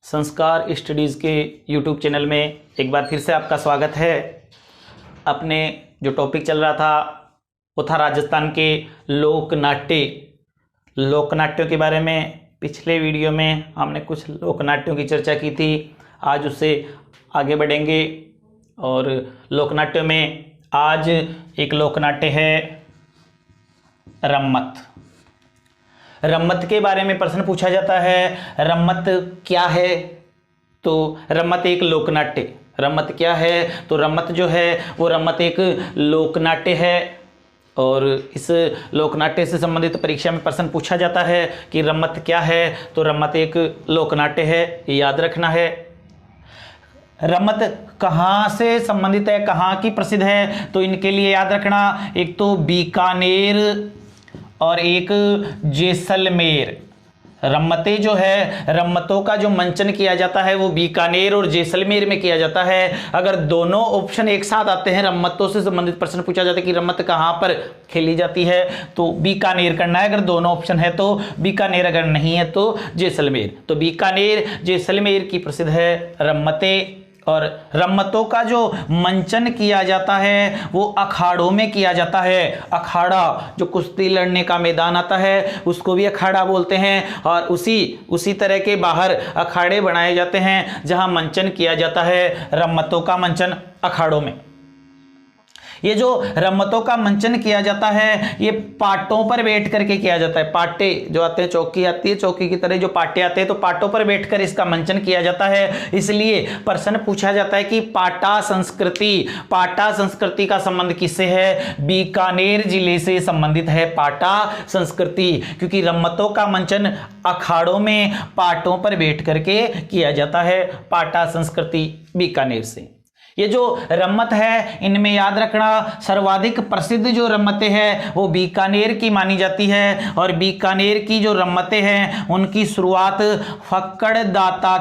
संस्कार स्टडीज़ के YouTube channel में एक बार फिर से आपका स्वागत है। अपने जो टॉपिक चल रहा था वो था राजस्थान के लोकनाट्यों के बारे में। पिछले वीडियो में हमने कुछ लोकनाट्यों की चर्चा की थी, आज उससे आगे बढ़ेंगे। और लोकनाट्यों में आज एक लोकनाट्य है रम्मत। रम्मत के बारे में प्रश्न पूछा जाता है, रम्मत क्या है? तो रम्मत एक लोकनाट्य। रम्मत क्या है? तो रम्मत जो है वो रम्मत एक लोकनाट्य है। और इस लोकनाट्य से संबंधित परीक्षा में प्रश्न पूछा जाता है कि रम्मत क्या है? तो रम्मत एक लोकनाट्य है, ये याद रखना है। रम्मत कहाँ से संबंधित है, कहाँ की प्रसिद्ध है? तो इनके लिए याद रखना, एक तो बीकानेर और एक जैसलमेर। रम्मतें जो है, रम्मतों का जो मंचन किया जाता है वो बीकानेर और जैसलमेर में किया जाता है। अगर दोनों ऑप्शन एक साथ आते हैं, रम्मतों से संबंधित प्रश्न पूछा जाता है कि रम्मत कहाँ पर खेली जाती है, तो बीकानेर करना है। अगर दोनों ऑप्शन है तो बीकानेर, अगर नहीं है तो जैसलमेर। तो बीकानेर जैसलमेर की प्रसिद्ध है रम्मतें। और रम्मतों का जो मंचन किया जाता है वो अखाड़ों में किया जाता है। अखाड़ा जो कुश्ती लड़ने का मैदान आता है उसको भी अखाड़ा बोलते हैं। और उसी तरह के बाहर अखाड़े बनाए जाते हैं जहां मंचन किया जाता है रम्मतों का मंचन अखाड़ों में। ये जो रम्मतों का मंचन किया जाता है ये पाटों पर बैठ करके किया जाता है। पाटे जो आते हैं, चौकी आती है, चौकी की तरह जो पाटे आते हैं, तो पाटों पर बैठकर इसका मंचन किया जाता है। इसलिए प्रश्न पूछा जाता है कि पाटा संस्कृति का संबंध किससे है? बीकानेर जिले से संबंधित है पाटा संस्कृति, क्योंकि रम्मतों का मंचन अखाड़ों में पाटों पर बैठ करके किया जाता है। पाटा संस्कृति बीकानेर से। ये जो रम्मत है इनमें याद रखना, सर्वाधिक प्रसिद्ध जो रम्मतें हैं वो बीकानेर की मानी जाती है। और बीकानेर की जो रम्मतें हैं उनकी शुरुआत फक्कड़ दाता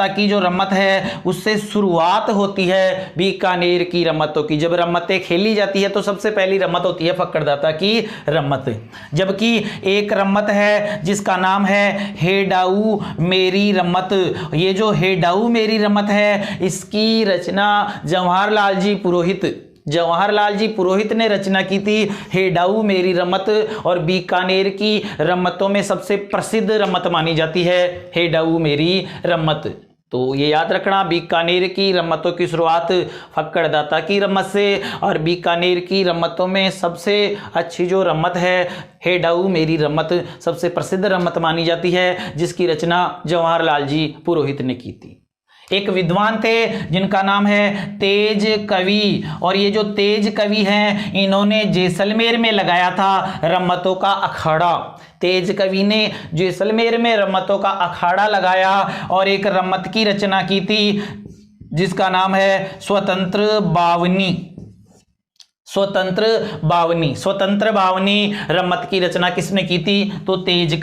की जो रम्मत है उससे शुरुआत होती है बीकानेर की रम्मतों की। जब रम्मतें खेली जाती है तो सबसे पहली रम्मत होती है फक्कड़ दाता की रम्मत। जबकि एक रम्मत है जिसका नाम है हेडाऊ मेरी रम्मत। ये जो हेडाऊ मेरी रम्मत है इसकी रचना जवाहरलाल जी पुरोहित ने रचना की थी, हेडाऊ मेरी रम्मत। और बीकानेर की रम्मतों में सबसे प्रसिद्ध रम्मत मानी जाती है हेडाऊ मेरी रम्मत। तो ये याद रखना, बीकानेर की रम्मतों की शुरुआत फक्कड़ दाता की रम्मत से। और बीकानेर की रम्मतों में सबसे अच्छी जो रम्मत है हेडाऊ मेरी रम्मत सबसे प्रसिद्ध रम्मत मानी जाती है, जिसकी रचना जवाहरलाल जी पुरोहित ने की थी। एक विद्वान थे जिनका नाम है तेज कवि। और ये जो तेज कवि हैं इन्होंने जैसलमेर में लगाया था रम्मतों का अखाड़ा। तेज कवि ने जैसलमेर में रम्मतों का अखाड़ा लगाया और एक रम्मत की रचना की थी जिसका नाम है स्वतंत्र बावनी। रम्मत की रचना किसने की थी? तो तेज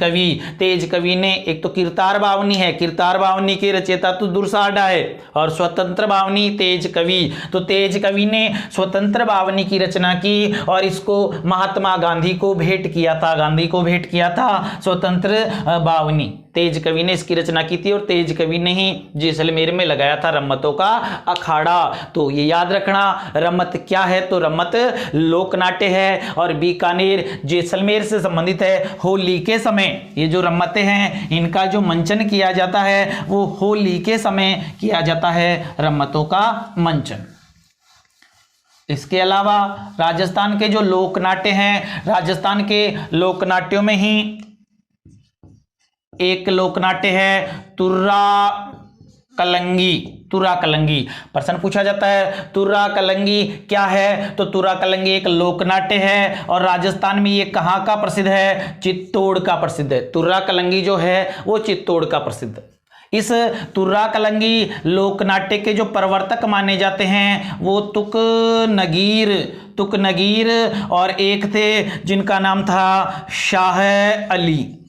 कवि ने। एक तो कीर्तार बावनी है, कीर्तार बावनी के रचयिता तो दुर्साडा है, और स्वतंत्र बावनी तेज कवि। तो तेज कवि ने स्वतंत्र बावनी की रचना की और इसको महात्मा गांधी को भेंट किया था स्वतंत्र बावनी। तेज कवि ने इसकी रचना की थी और तेज कवि ने ही जैसलमेर में लगाया था रम्मतों का अखाड़ा। तो ये याद रखना, रम्मत क्या है? तो रम्मत लोकनाट्य है और बीकानेर जैसलमेर से संबंधित है। होली के समय ये जो रम्मतें हैं इनका जो मंचन किया जाता है वो होली के समय किया जाता है रम्मतों का मंचन। इसके अलावा राजस्थान के जो लोकनाट्य हैं, राजस्थान के लोकनाट्यों में ही एक लोकनाट्य है तुर्रा कलंगी। प्रश्न पूछा जाता है तुर्रा कलंगी क्या है? तो तुर्रा कलंगी एक लोकनाट्य है और राजस्थान में ये कहाँ का प्रसिद्ध है? चित्तौड़ का प्रसिद्ध है। तुर्रा कलंगी जो है वो चित्तौड़ का प्रसिद्ध। इस तुर्रा कलंगी लोकनाट्य के जो प्रवर्तक माने जाते हैं वो तुक नगीर और एक थे जिनका नाम था शाह अली।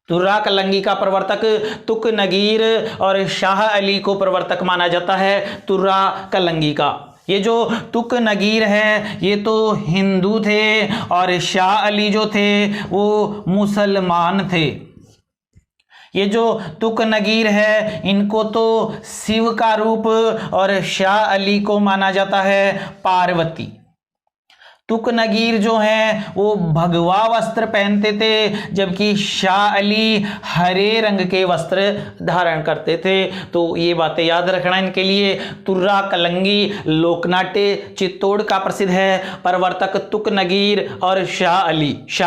तुर्रा कलंगी का प्रवर्तक तुक नगीर और शाह अली को प्रवर्तक माना जाता है तुर्रा कलंगी का। ये जो तुक नगीर है ये तो हिंदू थे और शाह अली जो थे वो मुसलमान थे। ये जो तुक नगीर है इनको तो शिव का रूप और शाह अली को माना जाता है पार्वती। तुक नगीर जो है वो भगवा वस्त्र पहनते थे, जबकि शाह अली हरे रंग के वस्त्र धारण करते थे। तो ये बातें याद रखना इनके लिए। तुर्रा कलंगी लोकनाट्य चित्तौड़ का प्रसिद्ध है। प्रवर्तक तुक नगीर और शाह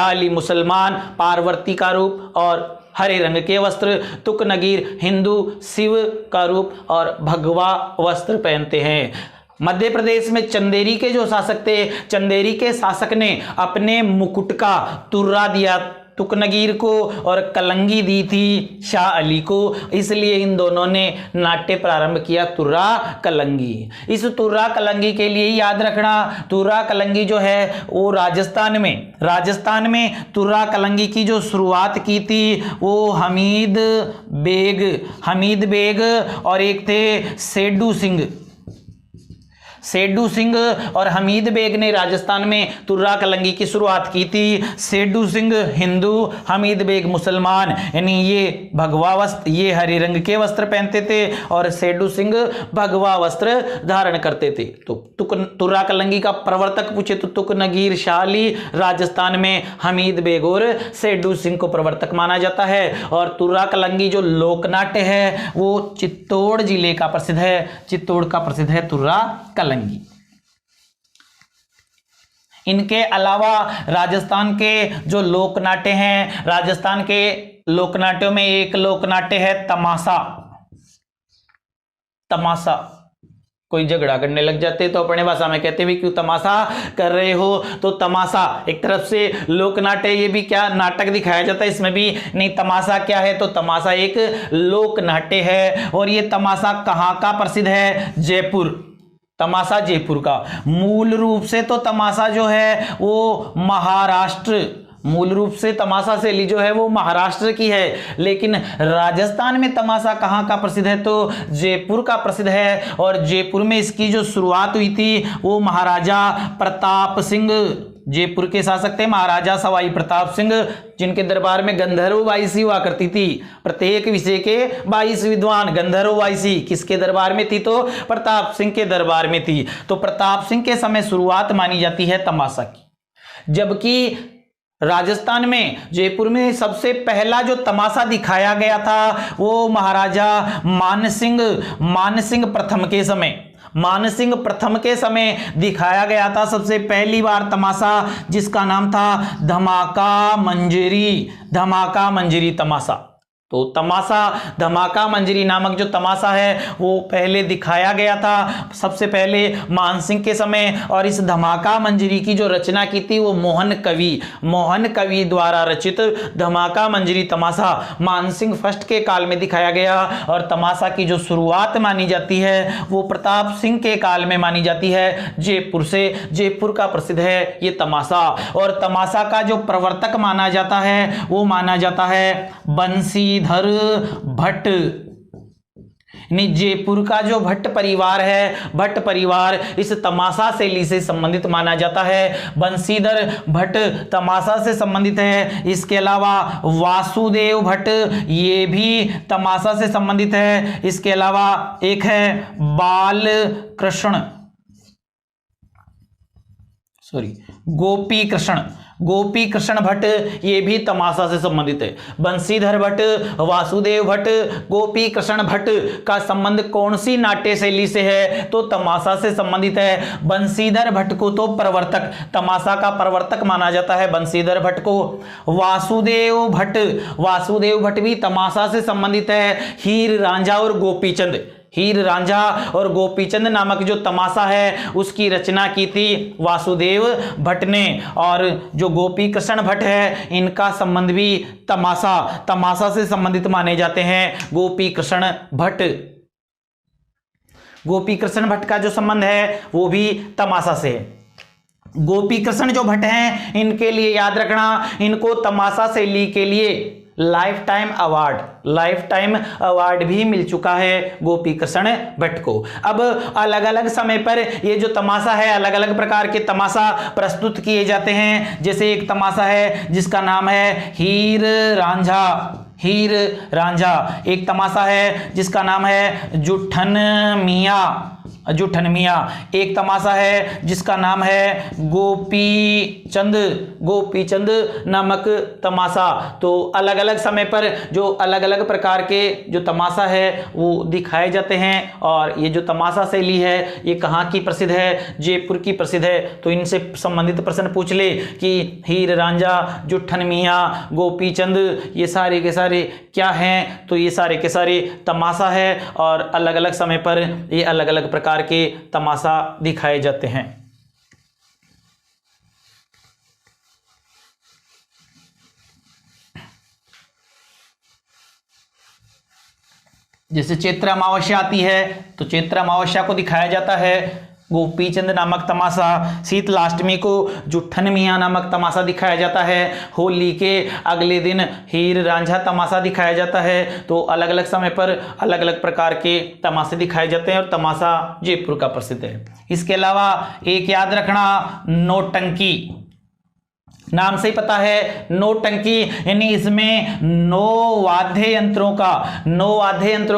अली मुसलमान, पार्वती का रूप और हरे रंग के वस्त्र। तुक नगीर हिंदू, शिव का रूप और भगवा वस्त्र पहनते हैं। मध्य प्रदेश में चंदेरी के जो शासक थे, चंदेरी के शासक ने अपने मुकुट का तुर्रा दिया तुक नगीर को और कलंगी दी थी शाह अली को, इसलिए इन दोनों ने नाट्य प्रारंभ किया तुर्रा कलंगी। इस तुर्रा कलंगी के लिए याद रखना, तुर्रा कलंगी जो है वो राजस्थान में तुर्रा कलंगी की जो शुरुआत की थी वो हमीद बेग और एक थे सेड्डू सिंह और हमीद बेग ने राजस्थान में तुर्रा कलंगी की शुरुआत की थी। सेड्डू सिंह हिंदू, हमीद बेग मुसलमान, यानी ये भगवा वस्त्र, ये हरे रंग के वस्त्र पहनते थे और सेड्डू सिंह भगवा वस्त्र धारण करते थे। तो तुर्रा कलंगी का प्रवर्तक पूछे तो तुक नगीर शाह अली, राजस्थान में हमीद बेग और सेड्डू सिंह को प्रवर्तक माना जाता है। और तुर्रा कलंगी जो लोकनाट्य है वो चित्तौड़ जिले का प्रसिद्ध है, चित्तौड़ का प्रसिद्ध है तुर्रा कलंगी। इनके अलावा राजस्थान के जो लोकनाट्य हैं, राजस्थान के लोकनाट्यों में एक लोकनाट्य है तमाशा। कोई झगड़ा करने लग जाते तो अपने भाषा में कहते भी क्यों तमाशा कर रहे हो, तो तमाशा एक तरफ से लोकनाट्य, ये भी क्या नाटक दिखाया जाता है इसमें भी नहीं। तमाशा क्या है, तो तमाशा एक लोकनाट्य है। और ये तमाशा कहाँ का प्रसिद्ध है, जयपुर। तमाशा जयपुर का। मूल रूप से तो तमाशा जो है वो मूल रूप से तमाशा शैली जो है वो महाराष्ट्र की है, लेकिन राजस्थान में तमाशा कहाँ का प्रसिद्ध है, तो जयपुर का प्रसिद्ध है। और जयपुर में इसकी जो शुरुआत हुई थी वो महाराजा प्रताप सिंह, जयपुर के शासक थे महाराजा सवाई प्रताप सिंह, जिनके दरबार में गंधर्व वायसी हुआ करती थी। प्रत्येक विषय के 22 विद्वान गंधर्व वायसी किसके दरबार में थी, तो प्रताप सिंह के दरबार में थी। तो प्रताप सिंह के समय शुरुआत मानी जाती है तमाशा की। जबकि राजस्थान में जयपुर में सबसे पहला जो तमाशा दिखाया गया था वो महाराजा मानसिंह प्रथम के समय दिखाया गया था सबसे पहली बार तमाशा, जिसका नाम था धमाका मंजरी तमाशा। तो तमाशा धमाका मंजरी नामक जो तमाशा है वो पहले दिखाया गया था सबसे पहले मानसिंह के समय। और इस धमाका मंजरी की जो रचना की थी वो मोहन कवि द्वारा रचित धमाका मंजरी तमाशा मानसिंह फर्स्ट के काल में दिखाया गया। और तमाशा की जो शुरुआत मानी जाती है वो प्रताप सिंह के काल में मानी जाती है, जयपुर से। जयपुर का प्रसिद्ध है ये तमाशा। और तमाशा का जो प्रवर्तक माना जाता है वो माना जाता है बंसीधर भट्ट। जयपुर का जो भट्ट परिवार है, भट्ट परिवार इस तमाशा शैली से संबंधित माना जाता है। बंसीधर भट्ट तमाशा से संबंधित है। इसके अलावा वासुदेव भट्ट ये भी तमाशा से संबंधित है। इसके अलावा एक है गोपी कृष्ण भट्ट, ये भी तमाशा से संबंधित है। बंसीधर भट्ट, वासुदेव भट्ट, गोपी कृष्ण भट्ट का संबंध कौन सी नाट्य शैली से है, तो तमाशा से संबंधित है। बंसीधर भट्ट को तो प्रवर्तक, तमाशा का प्रवर्तक माना जाता है बंसीधर भट्ट को। वासुदेव भट्ट भी तमाशा से संबंधित है। हीर रांझा और गोपीचंद नामक जो तमाशा है उसकी रचना की थी वासुदेव भट्ट ने। और जो गोपी कृष्ण भट्ट है इनका संबंध भी तमाशा से संबंधित माने जाते हैं। गोपी कृष्ण भट्ट का जो संबंध है वो भी तमाशा से है। गोपी कृष्ण जो भट्ट हैं इनके लिए याद रखना, इनको तमाशा शैली के लिए लाइफ टाइम अवार्ड भी मिल चुका है गोपी कृष्ण भट्ट को। अब अलग अलग समय पर ये जो तमाशा है, अलग अलग प्रकार के तमाशा प्रस्तुत किए जाते हैं। जैसे एक तमाशा है जिसका नाम है हीर हीर रांझा। एक तमाशा है जिसका नाम है जुट्ठन मियाँ, जुट्ठन मियाँ। एक तमाशा है जिसका नाम है गोपी चंद नामक तमाशा। तो अलग अलग समय पर जो अलग अलग प्रकार के जो तमाशा है वो दिखाए जाते हैं। और ये जो तमाशा शैली है ये कहाँ की प्रसिद्ध है? जयपुर की प्रसिद्ध है। तो इनसे संबंधित प्रश्न पूछ ले कि हीर रांझा, जुट्ठन मियाँ, गोपी चंद, ये सारे के सारे क्या हैं? तो ये सारे के सारे तमाशा है और अलग अलग समय पर ये अलग अलग प्रकार के तमाशा दिखाए जाते हैं। जैसे चैत्र अमावस्या आती है तो चैत्र अमावस्या को दिखाया जाता है गोपीचंद नामक तमाशा। शीतलाष्टमी को जुट्ठन मियाँ नामक तमाशा दिखाया जाता है। होली के अगले दिन हीर रांझा तमाशा दिखाया जाता है। तो अलग अलग समय पर अलग अलग प्रकार के तमाशे दिखाए जाते हैं और तमाशा जयपुर का प्रसिद्ध है। इसके अलावा एक याद रखना, नौटंकी। नाम से ही पता है नौटंकी, यानी इसमें 9 वाद्य यंत्रों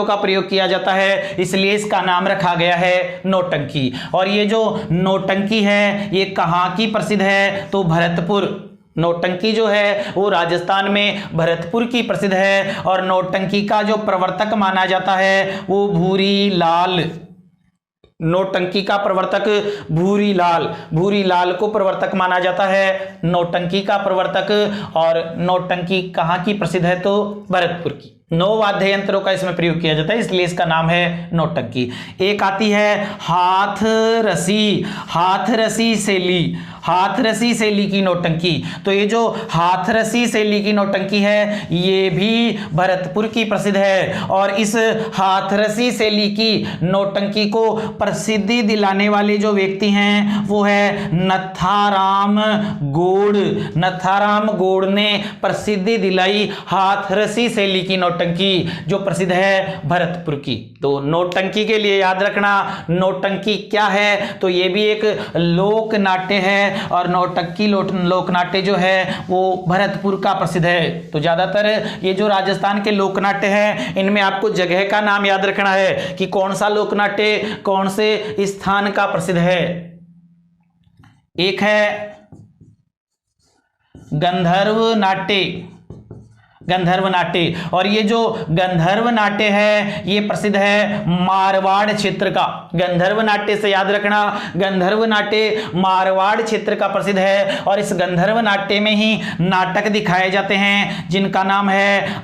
का प्रयोग किया जाता है, इसलिए इसका नाम रखा गया है नौटंकी। और ये जो नौटंकी है ये कहाँ की प्रसिद्ध है? तो भरतपुर। नौटंकी जो है वो राजस्थान में भरतपुर की प्रसिद्ध है। और नौटंकी का जो प्रवर्तक माना जाता है वो भूरी लाल। नौटंकी का प्रवर्तक भूरी लाल को प्रवर्तक माना जाता है, नौटंकी का प्रवर्तक। और नौटंकी कहाँ की प्रसिद्ध है? तो भरतपुर की। 9 वाद्य यंत्रों का इसमें प्रयोग किया जाता है, इसलिए इसका नाम है नौटंकी। एक आती है हाथ रसी शैली की नौटंकी। तो ये जो हाथ रसी शैली की नौटंकी है ये भी भरतपुर की प्रसिद्ध है। और इस हाथ रसी शैली की नौटंकी को प्रसिद्धि दिलाने वाले जो व्यक्ति हैं वो है नथाराम गौड़ ने प्रसिद्धि दिलाई हाथ रसी शैली की नौटंकी, जो प्रसिद्ध है भरतपुर की। तो नौटंकी के लिए याद रखना, नौटंकी क्या है? तो ये भी एक लोक नाट्य है और नौटंकी लोक नाट्य जो है वो भरतपुर का प्रसिद्ध है। तो ज्यादातर ये जो राजस्थान के लोक नाट्य हैं इनमें आपको जगह का नाम याद रखना है कि कौन सा लोक नाट्य कौन से स्थान का प्रसिद्ध है। एक है गंधर्व नाट्य। और ये जो गंधर्व नाट्य है ये प्रसिद्ध है मारवाड़ क्षेत्र का। गंधर्व नाट्य से याद रखना, गंधर्व नाट्य मारवाड़ क्षेत्र का प्रसिद्ध है। और इस गंधर्व नाट्य में ही नाटक दिखाए जाते हैं जिनका नाम है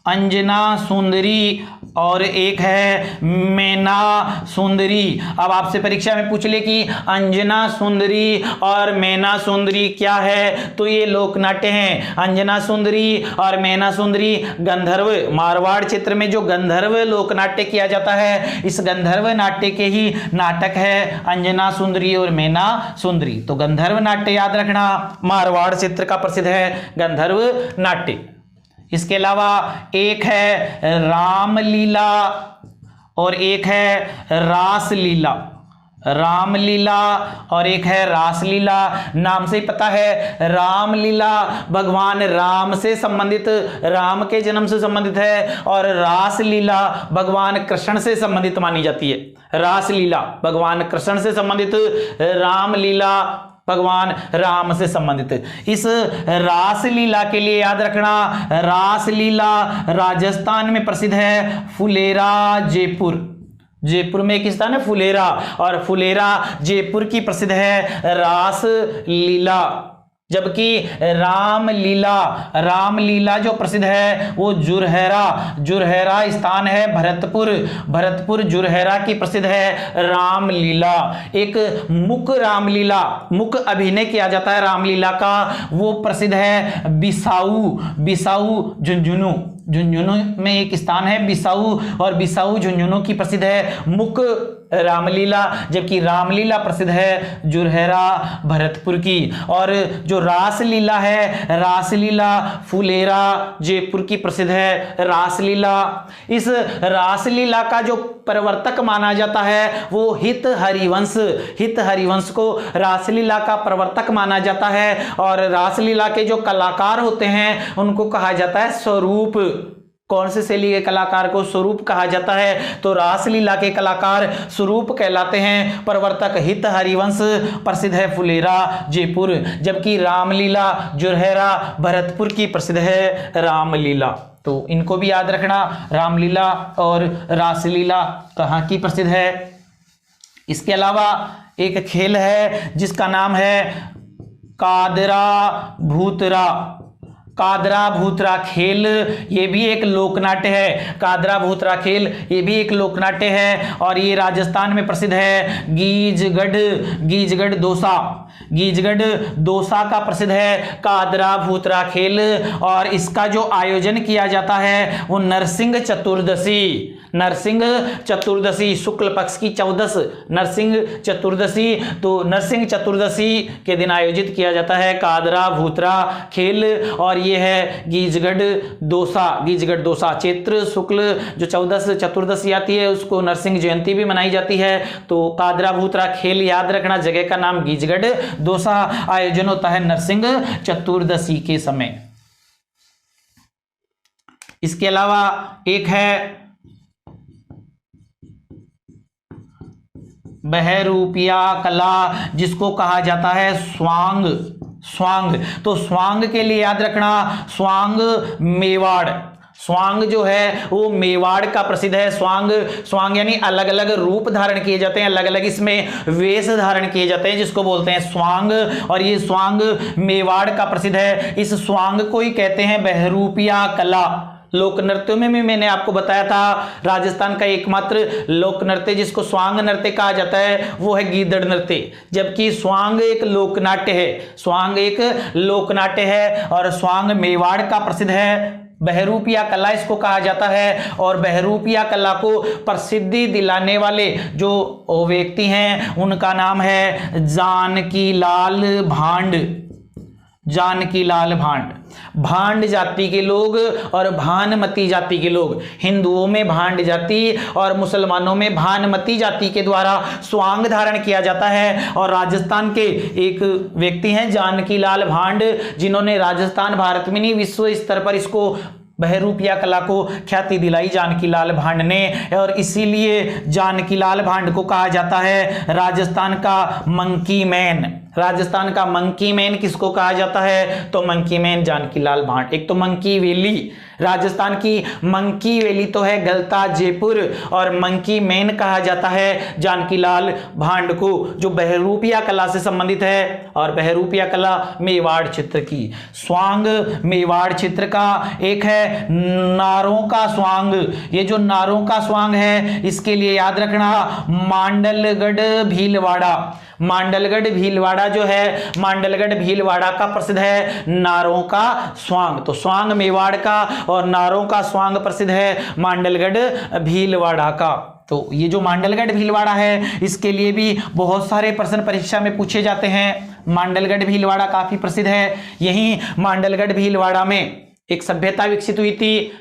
अंजना सुंदरी और एक है मैना सुंदरी। अब आपसे परीक्षा में पूछ ले कि अंजना सुंदरी और मैना सुंदरी क्या है? तो ये लोक नाट्य हैं। अंजना सुंदरी और मैना सुंदरी गंधर्व, मारवाड़ क्षेत्र में जो गंधर्व लोक नाट्य किया जाता है इस गंधर्व नाट्य के ही नाटक है अंजना सुंदरी और मैना सुंदरी। तो गंधर्व नाट्य याद रखना, मारवाड़ क्षेत्र का प्रसिद्ध है गंधर्व नाट्य। इसके अलावा एक है रामलीला और एक है रासलीला। और एक है रासलीला। नाम से ही पता है रामलीला भगवान राम से संबंधित, राम के जन्म से संबंधित है। और रासलीला भगवान कृष्ण से संबंधित मानी जाती है। रासलीला भगवान कृष्ण से संबंधित, रामलीला भगवान राम से संबंधित। इस रासलीला के लिए याद रखना, रासलीला राजस्थान में प्रसिद्ध है फुलेरा जयपुर में एक स्थान है फुलेरा, और फुलेरा जयपुर की प्रसिद्ध है रासलीला। जबकि रामलीला जो प्रसिद्ध है वो जुरहरा स्थान है भरतपुर जुरहरा की प्रसिद्ध है रामलीला। एक मुक अभिनय किया जाता है रामलीला का, वो प्रसिद्ध है बिसाऊ झुंझुनू। झुंझुनू में एक स्थान है बिसाऊ, और बिसाऊ झुंझुनू की प्रसिद्ध है मुक रामलीला, जबकि रामलीला प्रसिद्ध है जुरहरा भरतपुर की। और जो रासलीला है, रासलीला फुलेरा जयपुर की प्रसिद्ध है रासलीला। इस रासलीला का जो प्रवर्तक माना जाता है वो हित हरिवंश, हित हरिवंश को रासलीला का प्रवर्तक माना जाता है। और रासलीला के जो कलाकार होते हैं उनको कहा जाता है स्वरूप। कौन से शैली के कलाकार को स्वरूप कहा जाता है? तो रासलीला के कलाकार स्वरूप कहलाते हैं। प्रवर्तक हित हरिवंश, प्रसिद्ध है फुलेरा जयपुर, जबकि रामलीला जुरहरा भरतपुर की प्रसिद्ध है रामलीला। तो इनको भी याद रखना, रामलीला और रासलीला कहाँ की प्रसिद्ध है। इसके अलावा एक खेल है जिसका नाम है कादरा भूतरा। कादरा भूतरा खेल ये भी एक लोकनाट्य है। कादरा भूतरा खेल ये भी एक लोकनाट्य है और ये राजस्थान में प्रसिद्ध है। गीजगढ़ दोसा, गीजगढ़ दोसा का प्रसिद्ध है कादरा भूतरा खेल। और इसका जो आयोजन किया जाता है वो नरसिंह चतुर्दशी, नरसिंह चतुर्दशी शुक्ल पक्ष की 14 नरसिंह चतुर्दशी, तो नरसिंह चतुर्दशी के दिन आयोजित किया जाता है कादरा भूतरा खेल। और ये है गीजगढ़ दोसा, गीजगढ़ दोसा चैत्र शुक्ल जो 14 चतुर्दशी आती है उसको नरसिंह जयंती भी मनाई जाती है। तो कादरा भूतरा खेल याद रखना, जगह का नाम गीजगढ़ दोसा, आयोजन होता है नरसिंह चतुर्दशी के समय। इसके अलावा एक है बहरूपिया कला, जिसको कहा जाता है स्वांग। स्वांग, तो स्वांग के लिए याद रखना स्वांग मेवाड़। स्वांग जो है वो मेवाड़ का प्रसिद्ध है। स्वांग, स्वांग यानी अलग अलग रूप धारण किए जाते हैं, अलग अलग इसमें वेश धारण किए जाते हैं, जिसको बोलते हैं स्वांग। और ये स्वांग मेवाड़ का प्रसिद्ध है। इस स्वांग को ही कहते हैं बहरूपिया कला। लोक नृत्यों में भी मैंने आपको बताया था राजस्थान का एकमात्र लोक नृत्य जिसको स्वांग नृत्य कहा जाता है वो है गीदड़ नृत्य, जबकि स्वांग एक लोकनाट्य है। स्वांग एक लोकनाट्य है और स्वांग मेवाड़ का प्रसिद्ध है। बहरूपिया कला इसको कहा जाता है और बहरूपिया कला को प्रसिद्धि दिलाने वाले जो व्यक्ति हैं उनका नाम है जानकी लाल भांड। जानकी लाल भांड। भांड जाति के लोग और भानमती जाति के लोग, हिंदुओं में भांड जाति और मुसलमानों में भानमती जाति के द्वारा स्वांग धारण किया जाता है। और राजस्थान के एक व्यक्ति हैं जानकी लाल भांड, जिन्होंने राजस्थान भारत में नहीं विश्व स्तर पर इसको बहरूपिया कला को ख्याति दिलाई जानकी लाल भांड ने। और इसीलिए जानकी लाल भांड को कहा जाता है राजस्थान का मंकी मैन। राजस्थान का मंकी मैन किसको कहा जाता है? तो मंकी मैन जानकी लाल भांड। एक तो मंकी वैली, राजस्थान की मंकी वैली तो है गलता जयपुर, और मंकी मैन कहा जाता है जानकी लाल भांड को, जो बहरूपिया कला से संबंधित है। और बहरूपिया कला मेवाड़ क्षेत्र की। स्वांग मेवाड़ क्षेत्र का एक है नारों का स्वांग। ये जो नारों का स्वांग है इसके लिए याद रखना मांडलगढ़ भीलवाड़ा। मांडलगढ़ भीलवाड़ा जो है, मांडलगढ़ भीलवाड़ा का प्रसिद्ध है नारों का स्वांग। तो स्वांग मेवाड़ का और नारों का स्वांग प्रसिद्ध है मांडलगढ़ भीलवाड़ा का। तो ये जो मांडलगढ़ भीलवाड़ा है इसके लिए भी बहुत सारे प्रश्न परीक्षा में पूछे जाते हैं। मांडलगढ़ भीलवाड़ा काफी प्रसिद्ध है। यही मांडलगढ़ भीलवाड़ा में एक सभ्यता विकसित हुई थी,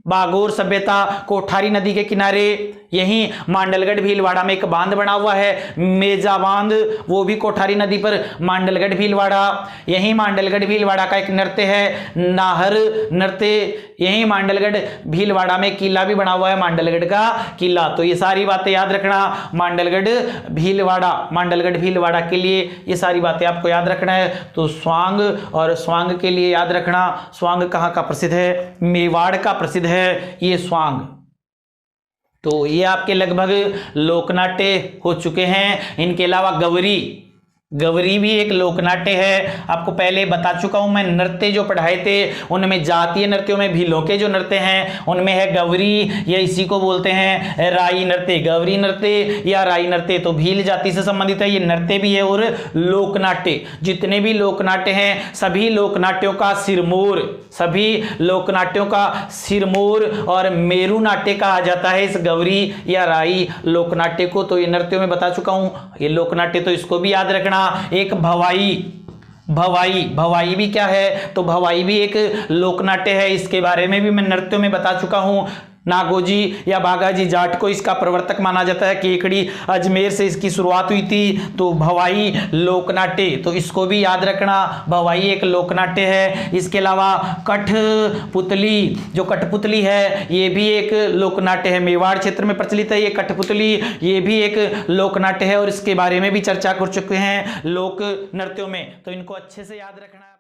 बागोर सभ्यता, कोठारी नदी के किनारे। यहीं मांडलगढ़ भीलवाड़ा में एक बांध बना हुआ है मेजा बांध, वो भी कोठारी नदी पर मांडलगढ़ भीलवाड़ा। यहीं मांडलगढ़ भीलवाड़ा का एक नृत्य है नाहर नृत्य। यहीं मांडलगढ़ भीलवाड़ा में किला भी बना हुआ है, मांडलगढ़ का किला। तो ये सारी बातें याद रखना मांडलगढ़ भीलवाड़ा, मांडलगढ़ भीलवाड़ा के लिए ये सारी बातें आपको याद रखना है। तो स्वांग और स्वांग के लिए याद रखना स्वांग कहाँ का प्रसिद्ध है? मेवाड़ का प्रसिद्ध है ये स्वांग। तो ये आपके लगभग लोकनाट्य हो चुके हैं। इनके अलावा गवरी, गवरी भी एक लोकनाट्य है। आपको पहले बता चुका हूं मैं, नृत्य जो पढ़ाए थे उनमें जातीय नृत्यों में भीलों के जो नृत्य हैं उनमें है गवरी, या इसी को बोलते हैं राई नृत्य। गवरी नृत्य या राई नृत्य तो भील जाति से संबंधित है, ये नृत्य भी है और लोकनाट्य। जितने भी लोकनाट्य हैं सभी लोकनाट्यों का सिरमौर, सभी लोकनाट्यों का सिरमौर और मेरू नाट्य कहा जाता है इस गवरी या राई लोकनाट्य को। तो ये नृत्यों में बता चुका हूं, ये लोकनाट्य तो इसको भी याद रखना। एक भवाई, भवाई, भवाई भी क्या है, तो भवाई भी एक लोकनाट्य है, इसके बारे में भी मैं नृत्यों में बता चुका हूं। नागोजी या बागाजी जाट को इसका प्रवर्तक माना जाता है। केकड़ी अजमेर से इसकी शुरुआत हुई थी। तो भवाई लोकनाट्य, तो इसको भी याद रखना, भवाई एक लोकनाट्य है। इसके अलावा कठपुतली, जो कठपुतली है ये भी एक लोकनाट्य है, मेवाड़ क्षेत्र में प्रचलित है ये कठपुतली, ये भी एक लोकनाट्य है और इसके बारे में भी चर्चा कर चुके हैं लोक नृत्यों में, तो इनको अच्छे से याद रखना।